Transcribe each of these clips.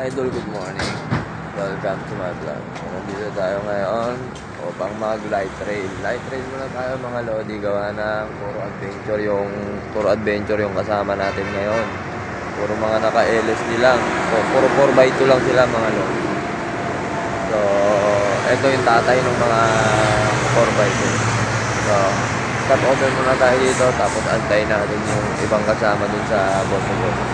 idol, good morning. Welcome to my vlog. Nandito tayo ngayon upang mag-light trail. Light trail muna tayo mga lodi. Gawa ng puro adventure yung kasama natin ngayon. Puro mga naka-LSD lang. Puro 4x2 lang sila mga lodi. So, ito yung tatay ng mga 4x2. So, cut over muna tayo dito. Tapos antayin natin yung ibang kasama dun sa boso-boso.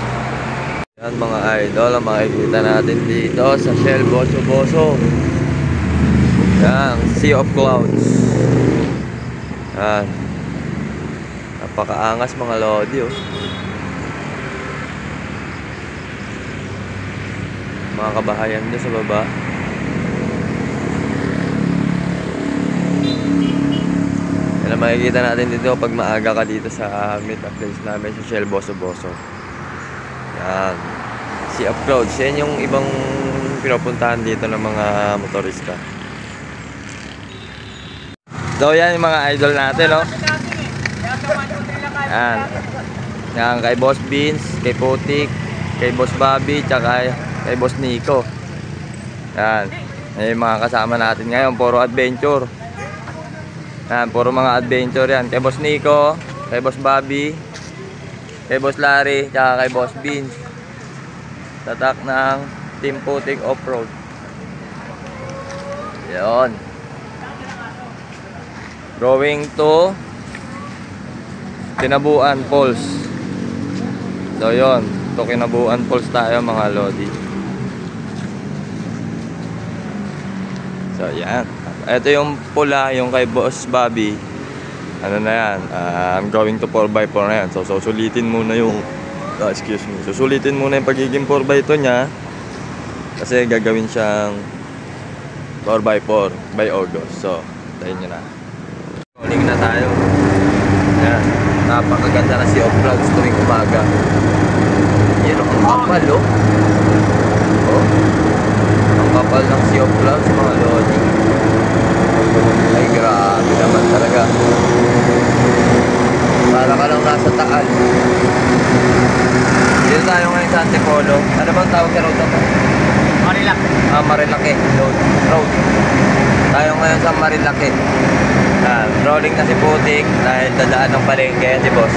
Yan mga idol, ang makikita natin dito sa Shell Boso-Boso. Yan, Sea of Clouds. Yan. Napakaangas mga lodi oh. Mga kabahayan doon sa baba. Yan ang makikita natin dito pag maaga ka dito sa meet-up place namin sa Shell Boso-Boso. Yan. Sea of Clouds. Yan yung ibang pinupuntahan dito ng mga motorista. So yan yung mga idol natin, no? Yan. Yan kay Boss Beans, kay Putik, kay Boss Bobby, tsaka kay Boss Nico. Yan. Yan yung mga kasama natin ngayon. Puro adventure. Yan. Puro mga adventure yan. Kay Boss Nico, kay Boss Bobby, kay Boss Larry, tsaka kay Boss Beans. Tatak ng Team Putik Off-Road. Yun. Going to Kinabuan Falls. So yun, to Kinabuan Falls tayo mga lodi. So yan. Ito yung pula, yung kay Boss Bobby. Ano na yan, I'm going to 4x4 na yan. So susulitin muna yung excuse me, susulitin muna yung pagiging 4x2 niya. Kasi gagawin siyang 4x4 by August. So, tayo nyo na. Rolling na tayo. Yan, napakaganda na Sea of Clouds tuwing umaga. Yan ang kapal oh. Oh, ang kapal ng Sea of Clouds mga lodi. Ay grabe naman talaga. Para ka lang nasa Taal. Dito tayo ngayon sa Antipolo. Ano bang tawag sa road na to? Marilake. Marilake road. Tayo ngayon sa Marilake. Rolling na si Putik dahil dadaan ng palengke si boss.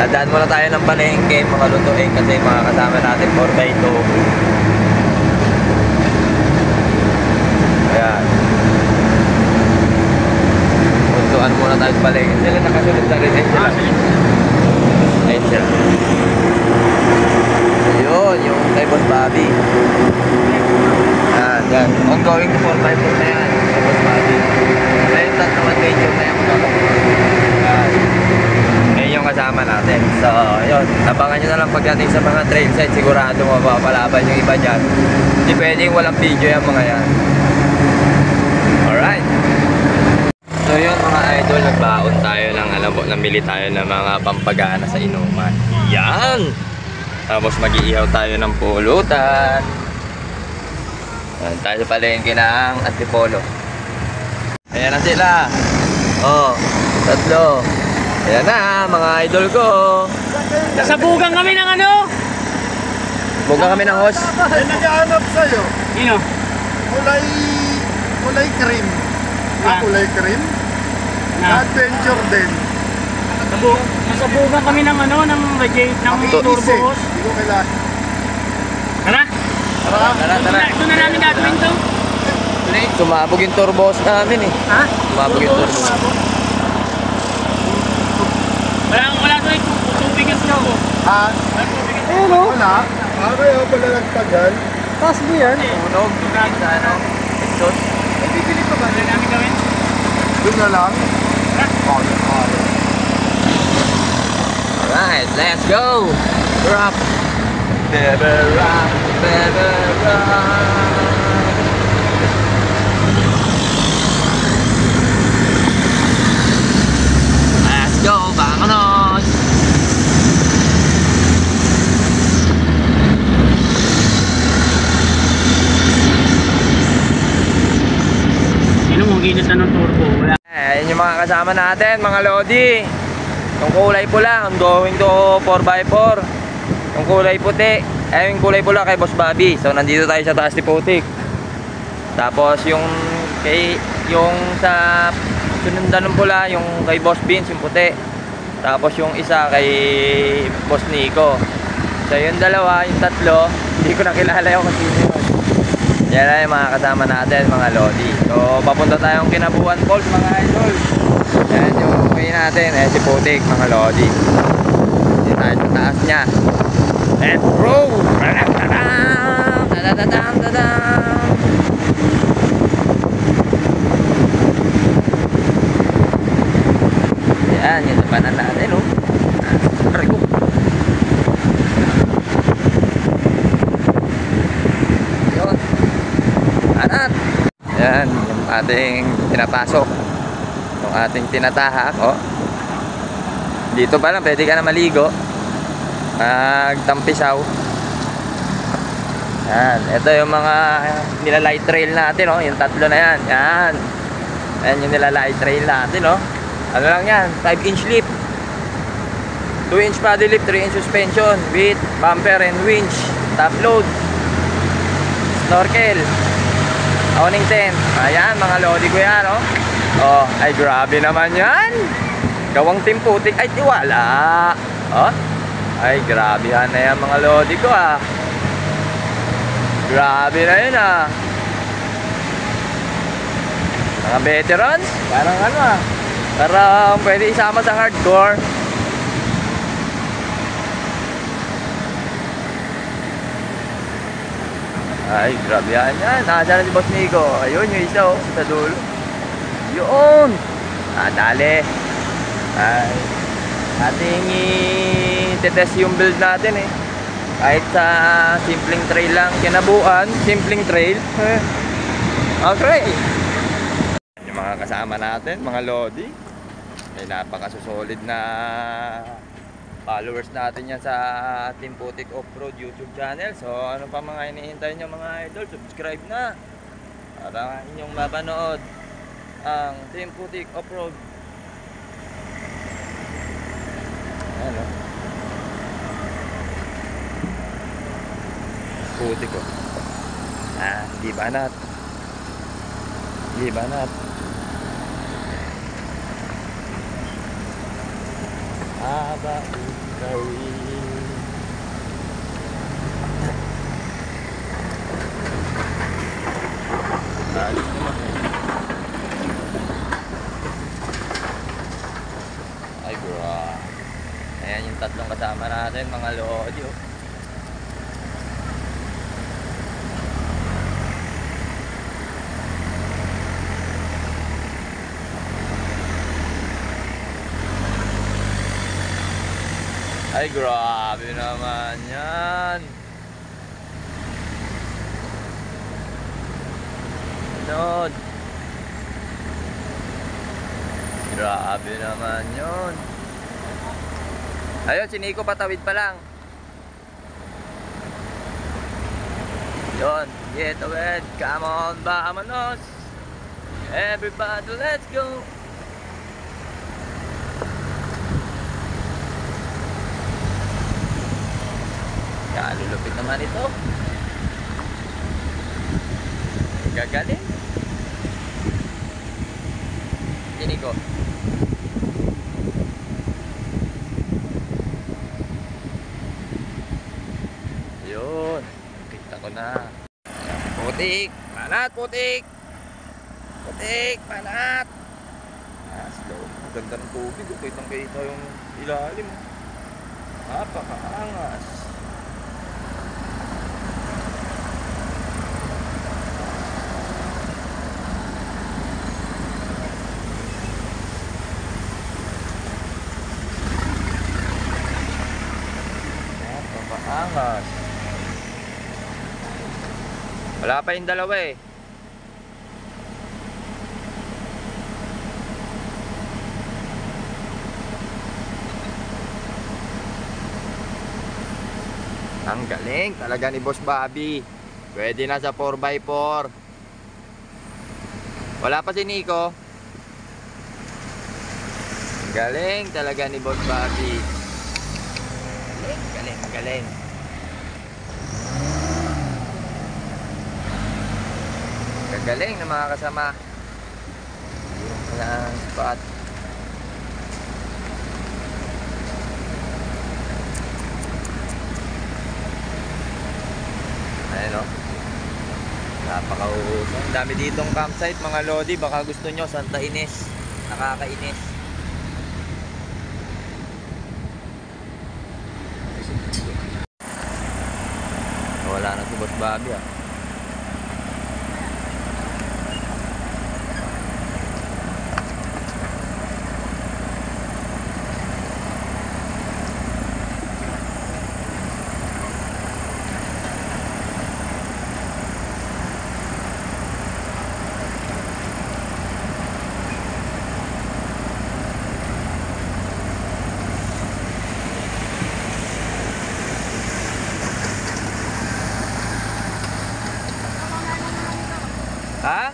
Dadaan muna tayo ng palengke mga lutuin kasi mga kasama natin 4x2. Ayan. Puntuan muna tayo sa palengke. Sila nakasunod na rin. Ayun sila. Ayun, yung kay Boss Bobby. Yan. Ongoing to 4x4 na yan. Kay Boss Bobby. Ayun, tatlong adventure na yan. Ayun yung kasama natin. So, ayun. Tabangan nyo na lang pagdating sa mga trail site. Sigurado mapapalaban yung iba dyan. Hindi pwedeng walang video yung mga yan. Alright. So yun mga idol, nagbaon tayo ng namili tayo ng mga pampagana sa inuman. Yan! Tapos mag-iihaw tayo ng pulutan. Yan, tayo sa palengke ng Antipolo. Ayan na sila. Oh, tatlo. Ayan na, mga idol ko. Nasabugan kami ng ano? Bugang kami ng host. Ay, nag-aanap sa'yo. Sino? Kulay cream. Kulay cream? Adventure din. Nasabugan kami ng ano, ng turbo hose. Hindi ko kailangan. Tara? Tara. Doon na namin gagawin to. Sumabog yung turbo hose namin eh. Ha? Sumabog yung turbo hose. Wala to yung tubig at snow. Ha? Wala. Kaya pala nagtagal. Taas mo yan. Tunog, tubig sa ano. Exhaust. Ay, bibili pa ba? Doon namin gawin? Doon na lang. Alright, let's go! Rock! Baby rock, baby rock. Let's go, vámonos! Sino mong ginit na ng turbo? Wala. Ayan yung mga kasama natin, mga lodi. Yung kulay pula, I'm going to 4x4. Yung kulay puti, Eh, yung kulay pula kay Boss Bobby. So, nandito tayo sa taas ni Putik. Tapos, yung sa sunundan ng pula, yung kay Boss Vince, yung puti. Tapos, yung isa kay Boss Nico. So, yung dalawa, yung tatlo, hindi ko nakilala yung kasi yun. Yan na yung mga kasama natin, mga Lodi. So, papunta tayong Kinabuan Falls, mga idol. Yan yung way natin. Eh, si Putik, mga Lodi. Hindi tayo sa taas niya. Let's go! Yan, yung labanan natin, oh. Sorry ko. Yun. Anat. Yan, yung ating pinapasok. Yung ating tinatahak, oh. Dito pa lang, pwede ka na maligo. Magtampisaw. Yan, ito yung mga nilalight trail natin, oh. Yung tatlo na yan. Yan. Yan yung nilalight trail natin, oh. Ano lang yan, 5-inch lift, 2-inch paddle lift, 3-inch suspension with bumper and winch, top load, snorkel, awning tent. Ayan, mga Lodi ko yan, oh. Oh, ay grabe naman yan. Gawang Team Putik, ay tiwala. Oh, ay grabe yan na yan, mga Lodi ko, ah. Grabe na yun, ah. Mga veterans, parang ano, ah, parang pwede isama sa hardcore. Ay, grabe yan yan. Nasa na si Boss Nico. Ayun, yung isa, oh, sa dulo. Yun. Dali. Ay, ating i-test yung build natin, eh. Kahit sa simpleng trail lang. Kinabuan, simpleng trail. Okay. Yung mga kasama natin, mga Lodi. May napakasusolid na followers natin yan sa Team Putik Off-Road YouTube channel. So ano pa mga hinihintay nyo, mga idol, subscribe na para inyong mapanood ang Team Putik Off-Road. Ano? Putik ko. Di banat. Di banat. Aba ukawin. Alis naman, eh. Ay bro. Ayan yung tatlong kasama natin, mga Lodi, oh. Ay, grabe naman yan. Lord. Grabe naman yun. Ayun, si Nico patawid pa lang. Yun, get away. Come on, vámonos. Everybody, let's go. Lulupit naman ito. Gagaling. Ini ko. Yun. Kita ko na. Putik. Panat, Putik. Putik, panat. Slow. Ganda ng tubig. Kitang kita yung ilalim. Napakaangas. Angas. Wala pa yung dalawa, eh. Ang galing talaga ni Boss Bobby. Pwede na sa 4x4. Wala pa si Nico. Ang galing talaga ni Boss Bobby. Galing, galing, galing. Galing ng mga kasama. Yung kailangan spot. Ayan o. Napakauso. Ang dami ditong campsite mga lodi. Baka gusto nyo Santa Ines. Nakakainis. Wala na si Boss Bobby ah. Ha?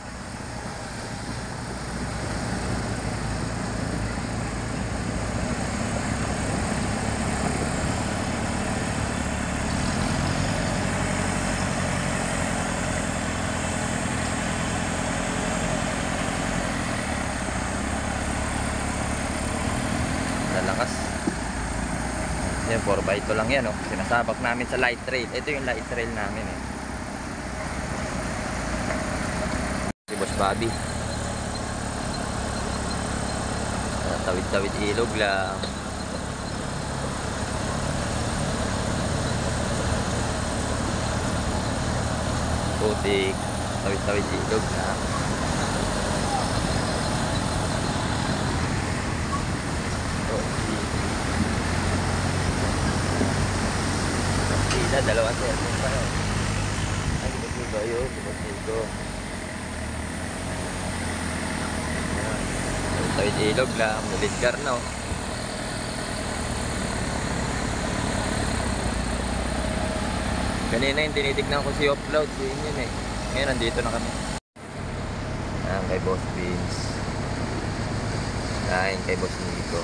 Lalakas. Yan, 4x2 lang yan, oh. Sinasabak namin sa light trail. Ito yung light trail namin, eh. Si Boss Bobby. Tawid-tawid ilog lang. Putik. Tawid-tawid ilog lang. Dalawang service pa yun. Ay, dito ba yun? Dito. Tawid ilog lang. Mulidgar na oh. Kanina yung tinitignan ko si offload. Yun yun eh. Ngayon nandito na kami. Ayan kay Boss Vince. Ayan kay Boss Nico.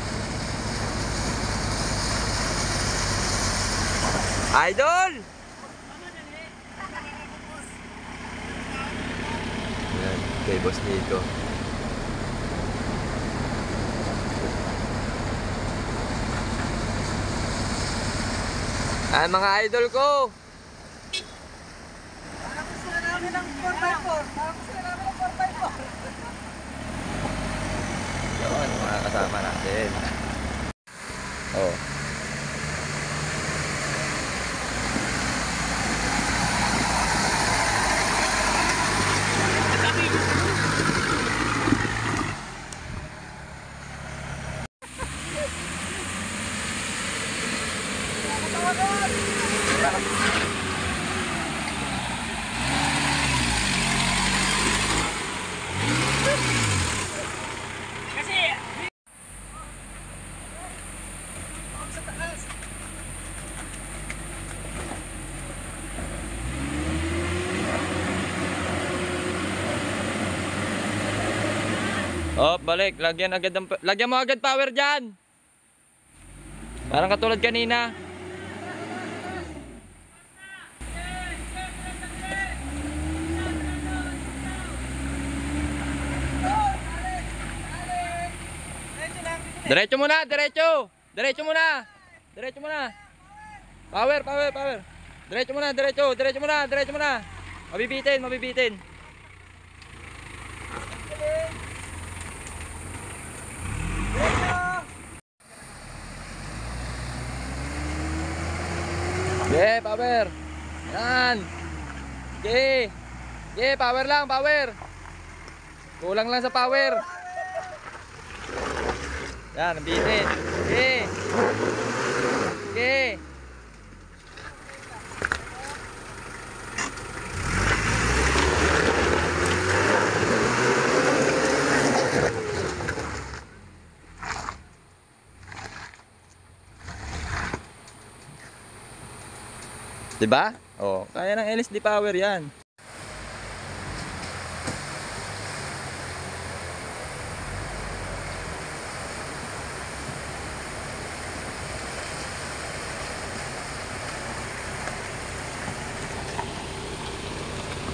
Idol! Ayan, kay Boss Nico. Ayan mga idol ko! Parang gusto na namin ng 4x4. Yun, mga kasama natin. Oh. Oh, balik. Lagyan mo agad power diyan. Parang katulad kanina. Diretso muna, diretso. Diretso muna. Diretso muna. Power. Diretso muna, diretso muna. Mabibitin. Yeah, power. Yan. Yeah, power lang. Kulang lang sa power. Yan, nabitin. Okay. Diba? Oh, kaya ng LSD power yan.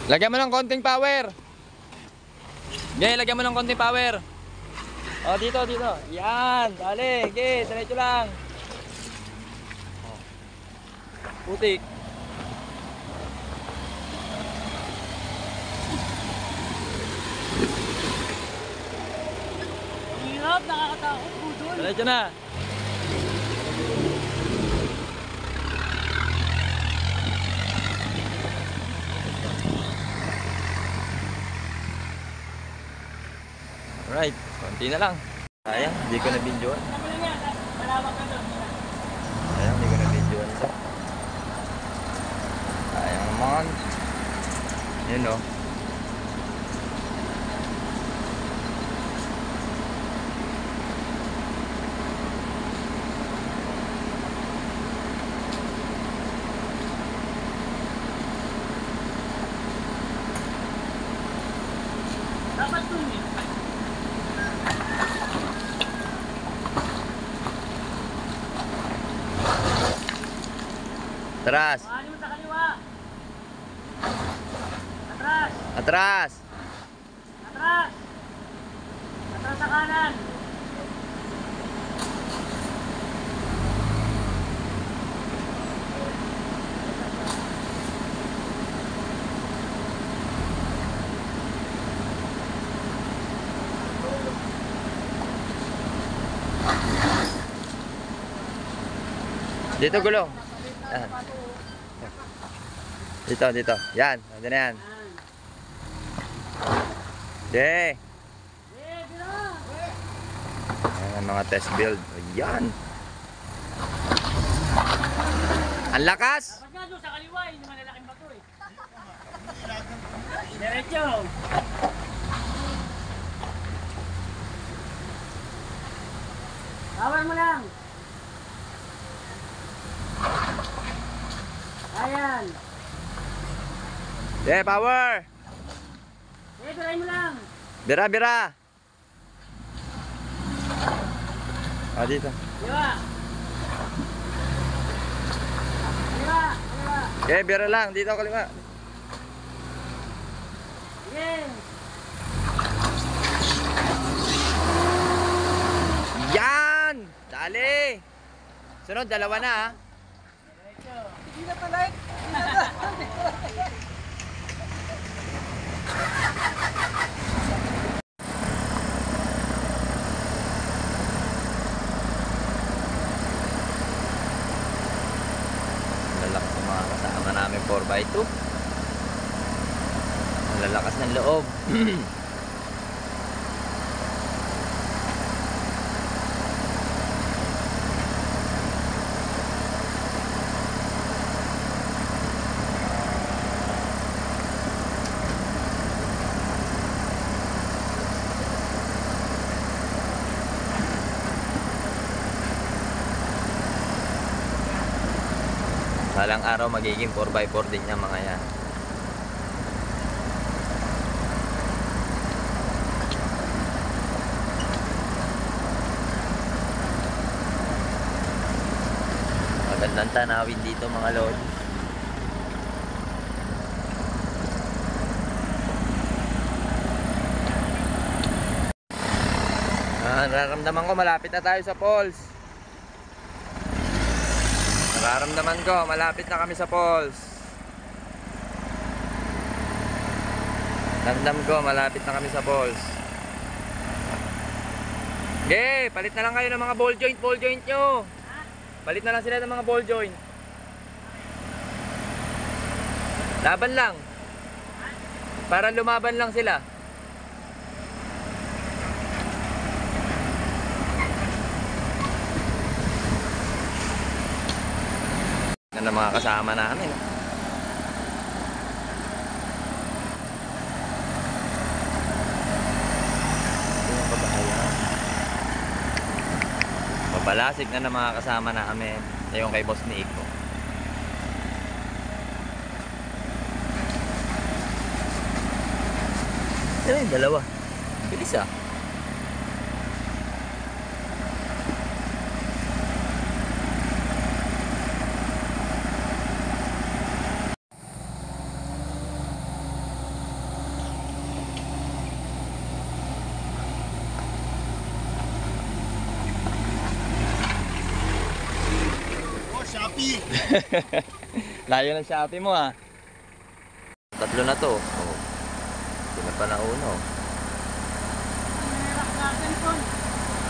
Lagyan mo ng konting power. Okay, lagyan mo ng konting power. Oh, dito. Yan, dali. Okay, diretso lang. Oh. Putik. Hirap, nakakatakot po doon. Diretso na. Alright, konti na lang. Sayang, hindi ko na-videoan. Malawak na doon. Sayang, hindi ko na-videoan ito. Sayang naman. Yun o. Dapat doon eh. Atras! Mahali mo sa kaliwa. Atras. Atras! Atras. Atras sa kanan. Dito gulong. Yan. Dito. Yan, nandun na yan. Okay. Ayan ang mga test build. Ayan. Ang lakas! Dapat nga doon sa kaliwa eh. Yung malalaking bato eh. Diretso. Power mo lang. Ayan. Okay, power! Try mo lang. Bira! Ah, dito. Diba? Diba? Okay, bira lang. Dito, kaliwa. Sige. Yan! Dali! Sunod, dalawa na ha. Hindi na pala. Lalakas ng mga kasama namin 4x2. Ang lalakas ng loob. Salang araw magiging 4x4 din yan mga yan. Magandang tanawin dito mga lord. Nararamdaman ko malapit na tayo sa falls. Nararamdaman ko malapit na kami sa falls. Ramdam ko malapit na kami sa falls. Okay, palit na lang kayo ng mga ball joint nyo. Palit na lang sila ng mga ball joint. Laban lang. Para lumaban lang sila. Yan ang mga kasama namin. Babalasik na ng mga kasama namin. Ito yung kay Boss Nico. Ito yung dalawa. Bilis ah. Shopee. Layo ng Shopee mo ah. Tatlo na to. Oh. Hindi na pa nauno.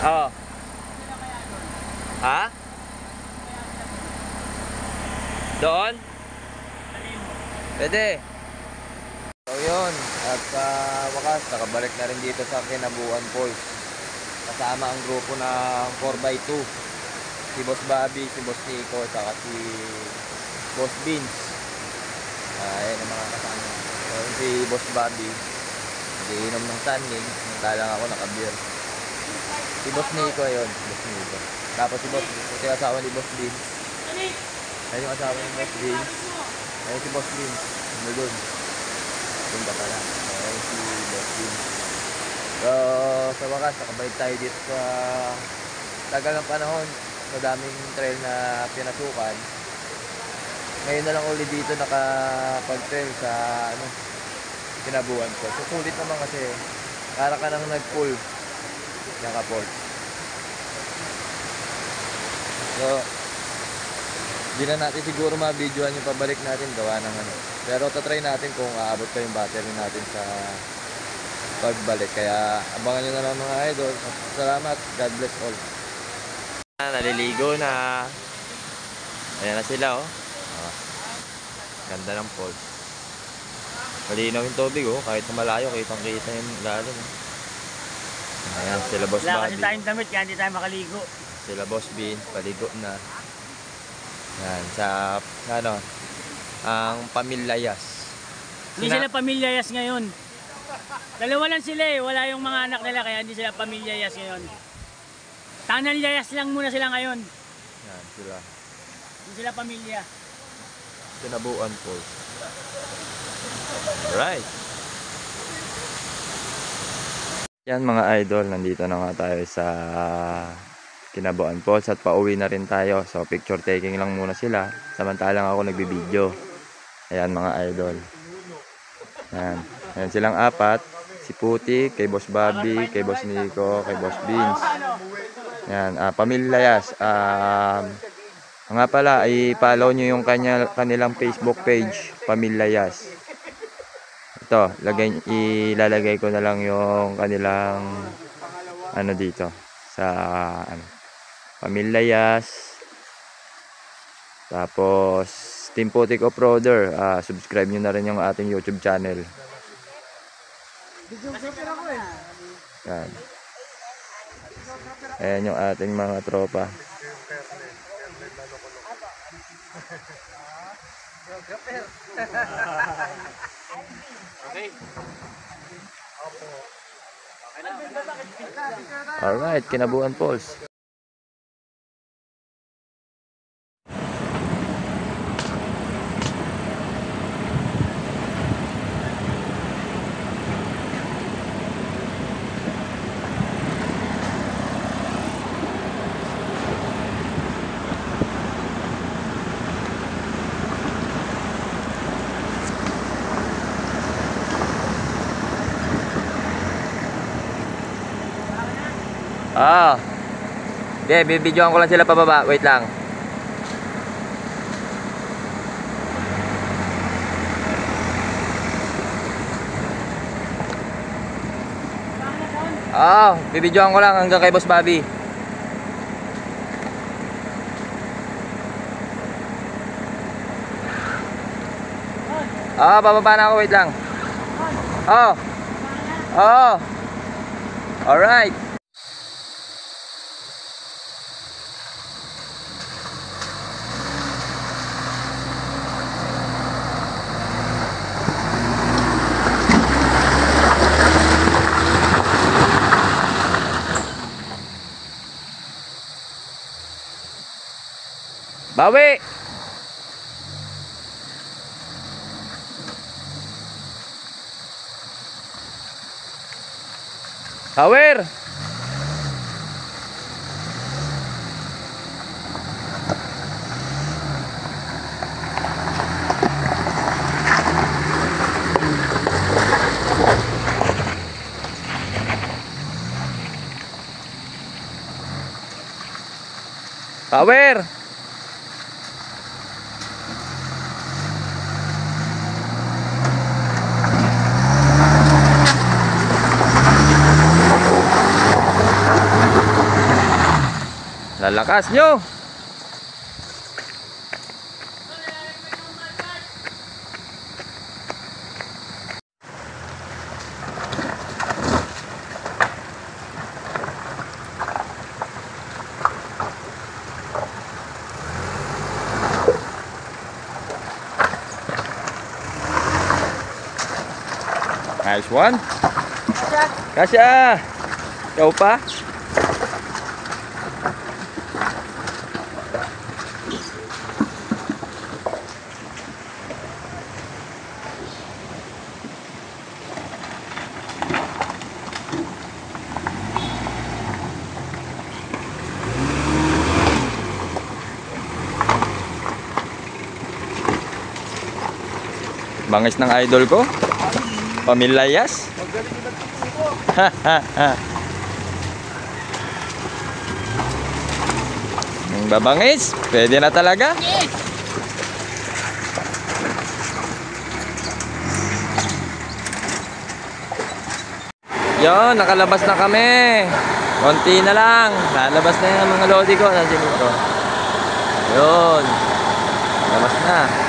Oo. Ha? Doon? Pwede. So yun. At wakas, nakabalik na rin dito sa Kinabuan Falls. Kasama ang grupo ng 4x2. Si Boss Bobby, si Boss Nico, saka si Boss Vince. Ayan ang mga kasama. So si Boss Bobby, nagiinom ng sunning. Nagtalang ako, nakabeer. Si Boss Nico yun, si Boss Nico. Tapos si Boss, ito yung asawa ni Boss Vince. Ayan yung asawa ni Boss Vince. Ayan si Boss Vince. Ano dun? Dun ba pala? Ayan si Boss Vince. So, sa wakas, nakabalik tayo dito sa tagal ng panahon. Madaming trail na pinasukan. Ngayon na lang ulit dito nakapag-trail sa Kinabuan ko. So, sulit naman kasi para ka nang nag-pull naka-port. So, hindi na natin siguro ma-videoan yung pabalik natin gawa ng Pero tatry natin kung aabot pa yung battery natin sa pagbalik. Kaya abangan nyo na lang mga idol. Salamat. God bless all. Naliligo na. Ayan na sila oh. Ganda ng falls. Malinaw yung tubig oh. Kahit sa malayo, kitang kita yung lalim oh. Ayan sila Boss Wala kasi Bobby. tayong damit kaya hindi tayo makaligo. Sila Boss Bean, paligo na. Yan, sa ano, ang Pamilyas. Hindi sila pamilyayas ngayon. Dalawa lang sila eh. Wala yung mga anak nila kaya hindi sila pamilyayas ngayon. Tanalyayas lang muna sila ngayon. Yan, sila. Hindi sila pamilya. Kinabuan Falls. Right. Yan mga idol, nandito na nga tayo sa Kinabuan Falls at pauwi na rin tayo. So picture taking lang muna sila. Samantalang ako nagbibideo. Ayan mga idol. Yan. Ayan silang apat. Si Puti, kay Boss Bobby, kay Boss Nico, kay Boss Vince. Yan. Pamilyas. Nga pala, i-follow nyo yung kanilang Facebook page, Pamilyas. Ito, ilalagay ko na lang yung kanilang ano dito sa Pamilyas. Tapos Team Putik Off-Roader, subscribe nyo na rin yung ating YouTube channel. Yan. Ayan yung ating mga tropa. Alright, Kinabuan Falls. Hindi, bibidyoan ko lang sila pababa. Wait lang. Bibidyoan ko lang hanggang kay Boss Bobby. Bababa na ako. Wait lang. Alright. Bawi! Power! Power! Lalakas nyo. Nice one. Kasya. Ikaw pa? Bangis ng idol ko. Pamilyas. Ang babangis, pwede na talaga. Yon, nakalabas na kami. Konti na lang. Lalabas na yung mga lodi ko. Nandiyan ito. Yon. Labas na.